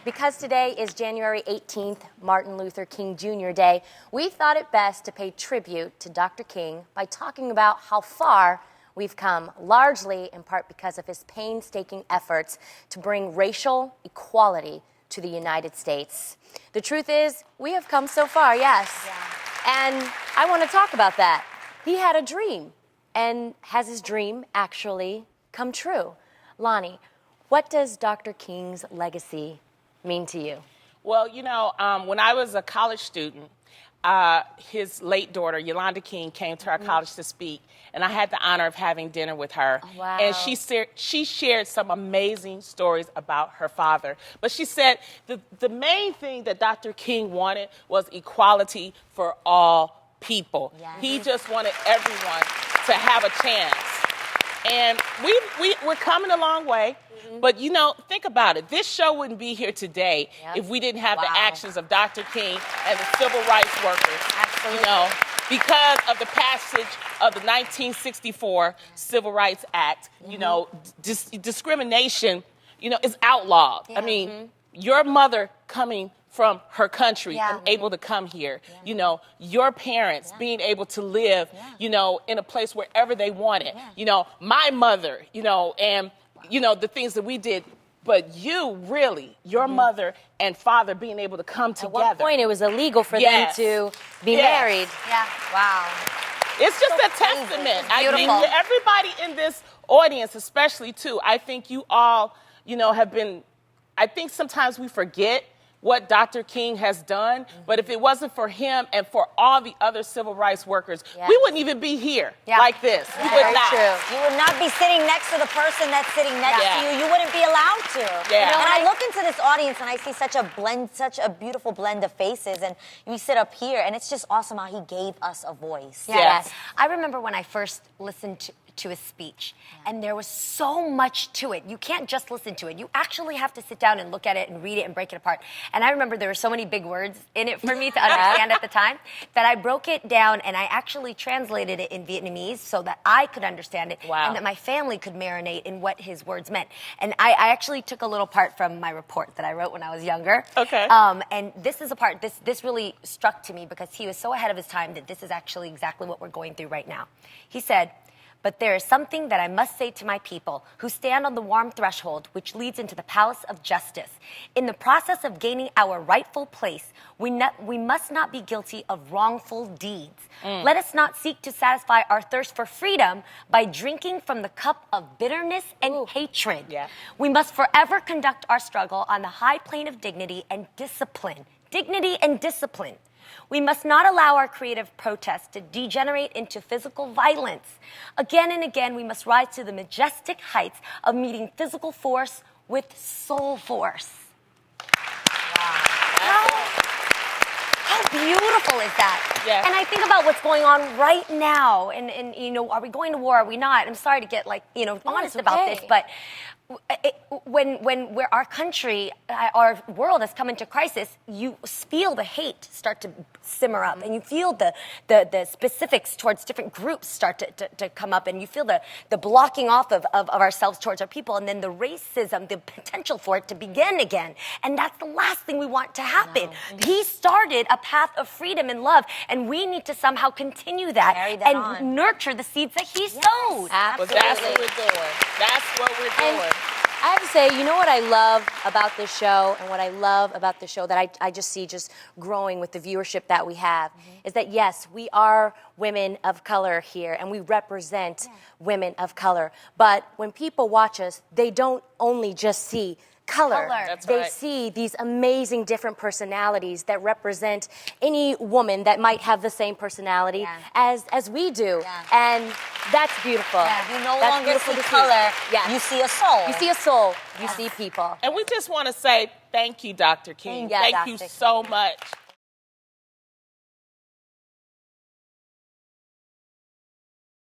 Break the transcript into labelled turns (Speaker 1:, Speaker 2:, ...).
Speaker 1: Because today is January 18th, Martin Luther King Jr. Day, we thought it best to pay tribute to Dr. King by talking about how far we've come, largely in part because of his painstaking efforts to bring racial equality to the United States. The truth is, we have come so far, yes. Yeah. And I want to talk about that. He had a dream, and has his dream actually come true? Lonnie, what does Dr. King's legacy mean to you?
Speaker 2: Well, you know, when I was a college student, his late daughter, Yolanda King, came to our college to speak, and I had the honor of having dinner with her.
Speaker 1: Oh, wow.
Speaker 2: And she shared some amazing stories about her father. But she said the main thing that Dr. King wanted was equality for all people.
Speaker 1: Yes.
Speaker 2: He just wanted everyone to have a chance. And we're coming a long way. But, you know, think about it. This show wouldn't be here today if we didn't have the actions of Dr. King and the civil rights workers.
Speaker 1: Absolutely.
Speaker 2: You know, because of the passage of the 1964 Civil Rights Act, you know, discrimination, you know, is outlawed. I mean, your mother coming from her country and able to come here, you know, your parents being able to live, you know, in a place wherever they wanted, you know, my mother, you know, and, you know, the things that we did, but you really, your mother and father being able to come together.
Speaker 1: At one point, it was illegal for them to be married.
Speaker 3: Yeah. Wow.
Speaker 2: It's just
Speaker 3: So
Speaker 2: a testament. I
Speaker 1: beautiful.
Speaker 2: think to everybody in this audience, especially too, I think you all, you know, have been, I think sometimes we forget what Dr. King has done, but if it wasn't for him and for all the other civil rights workers, we wouldn't even be here like this. We would not.
Speaker 3: True. You would not be sitting next to the person that's sitting next to you. You wouldn't be allowed to.
Speaker 2: Yeah.
Speaker 3: You know, and I look into this audience and I see such a blend, such a beautiful blend of faces, and we sit up here, and it's just awesome how he gave us a voice.
Speaker 1: Yes. I remember when I first listened to his speech, and there was so much to it. You can't just listen to it. You actually have to sit down and look at it and read it and break it apart. And I remember there were so many big words in it for me to understand at the time that I broke it down and I actually translated it in Vietnamese so that I could understand it and that my family could marinate in what his words meant. And I actually took a little part from my report that I wrote when I was younger.
Speaker 2: Okay.
Speaker 1: And this is a part, this really struck to me because he was so ahead of his time that this is actually exactly what we're going through right now. He said, "But there is something that I must say to my people who stand on the warm threshold which leads into the palace of justice. In the process of gaining our rightful place, we must not be guilty of wrongful deeds. Let us not seek to satisfy our thirst for freedom by drinking from the cup of bitterness and hatred. We must forever conduct our struggle on the high plane of dignity and discipline. Dignity and discipline. We must not allow our creative protests to degenerate into physical violence. Again and again, we must rise to the majestic heights of meeting physical force with soul force." Wow. How beautiful is that?
Speaker 2: Yeah.
Speaker 1: And I think about what's going on right now, and you know, are we going to war? Are we not? I'm sorry to get honest about this, but when our country, our world has come into crisis, you feel the hate start to simmer up, and you feel the specifics towards different groups start to come up, and you feel the blocking off of ourselves towards our people, and then the racism, the potential for it to begin again. And that's the last thing we want to happen. He started a path of freedom and love, and we need to somehow continue that and nurture the seeds that he sowed.
Speaker 2: Absolutely. Well, that's what we're doing. That's what we're doing.
Speaker 1: I have to say, you know what I love about this show, and what I love about the show that I just see just growing with the viewership that we have, is that yes, we are women of color here, and we represent women of color. But when people watch us, they don't only just see color.
Speaker 2: That's
Speaker 1: they
Speaker 2: right.
Speaker 1: see these amazing different personalities that represent any woman that might have the same personality as we do. And that's beautiful.
Speaker 3: You no longer see color, you see a soul.
Speaker 1: You see a soul, you see people.
Speaker 2: And we just want to say thank you, Dr. King. Thank you so much.